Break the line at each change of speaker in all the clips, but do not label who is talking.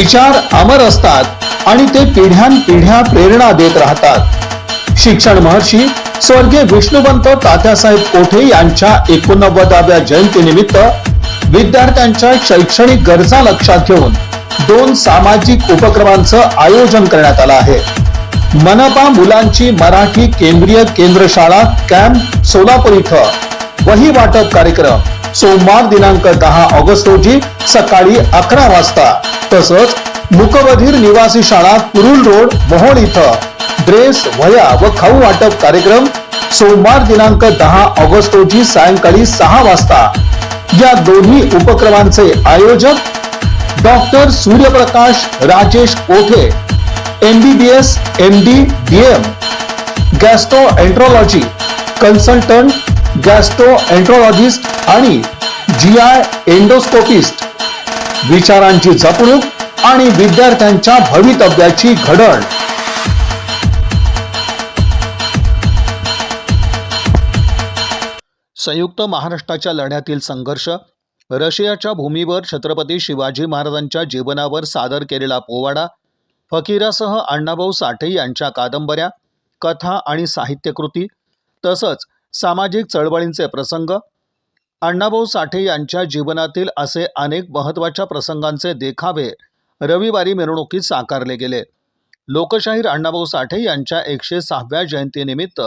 विचार अमर असतात आणि ते पिढ्यानपिढ्या प्रेरणा देत राहतात। शिक्षण महर्षी स्वर्गीय विष्णुवंत तात्यासाहेब कोठे यांच्या 89व्या जयंतीनिमित्त विद्यार्थ्यांच्या शैक्षणिक गरजा लक्षात घेऊन 2 सामाजिक उपक्रमांचं आयोजन करण्यात आलं आहे। मनपा मुलांची मराठी केंद्रीय केंद्र शाळा कॅम्प सोलापूर इथं वही वाटप कार्यक्रम सोमवार दिनांक 10 ऑगस्ट रोजी सकाळी 11 वाजता, तसंच मुकबधीर निवासी शाळा कुरुल रोड मोहोळ इथं ड्रेस वह्या व खाऊ वाटप कार्यक्रम सोमवार दिनांक 10 ऑगस्ट रोजी सायंकाळी 6 वाजता। या दोन्ही उपक्रमांचे आयोजक डॉक्टर सूर्यप्रकाश राजेश कोठे, MBBS MD DM गॅस्ट्रोएंट्रोलॉजी कन्सल्टंट, गॅस्ट्रोएंट्रोलॉजिस्ट आणि GI एंडोस्कोपिस्ट। विचारांची जपणूक आणि विद्यार्थ्यांच्या भवितव्याची घडण। संयुक्त महाराष्ट्राच्या लढ्यातील संघर्ष, रशियाच्या भूमीवर छत्रपती शिवाजी महाराजांच्या जीवनावर सादर केलेला पोवाडा, फकीरासह अण्णाभाऊ साठे यांच्या कादंबऱ्या, कथा आणि साहित्यकृती, तसंच सामाजिक चळवळींचे प्रसंग, अण्णाभाऊ साठे यांच्या जीवनातील असे अनेक महत्त्वाच्या प्रसंगांचे देखावे रविवारी मिरवणुकीत साकारले गेले। लोकशाहीर अण्णाभाऊ साठे यांच्या 106व्या जयंतीनिमित्त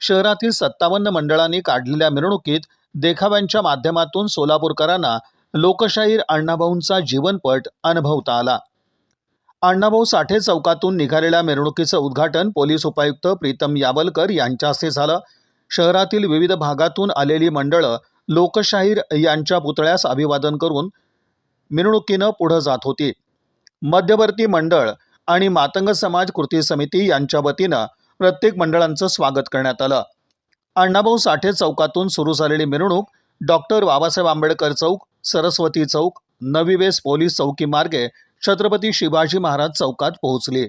शहरातील 57 मंडळांनी काढलेल्या मिरवणुकीत देखाव्यांच्या माध्यमातून सोलापूरकरांना लोकशाहीर अण्णाभाऊंचा जीवनपट अनुभवता आला। अण्णाभाऊ साठे चौकातून निघालेल्या मिरवणुकीचं उद्घाटन पोलीस उपायुक्त प्रीतम यावलकर यांच्या हस्ते झालं। शहरातील विविध भागातून आलेली मंडळं लोकशाहीर यांच्या पुतळ्यास अभिवादन करून मिरवणुकीनं पुढे जात होती। मध्यवर्ती मंडळ आणि मातंग समाज कृती समिती यांच्या वतीनं प्रत्येक मंडळांचं स्वागत करण्यात आलं। अण्णाभाऊ साठे चौकातून सुरू झालेली मिरवणूक डॉक्टर बाबासाहेब आंबेडकर चौक, सरस्वती चौक, नवी वेस पोलीस चौकी मार्गे छत्रपती शिवाजी महाराज चौकात पोहोचली।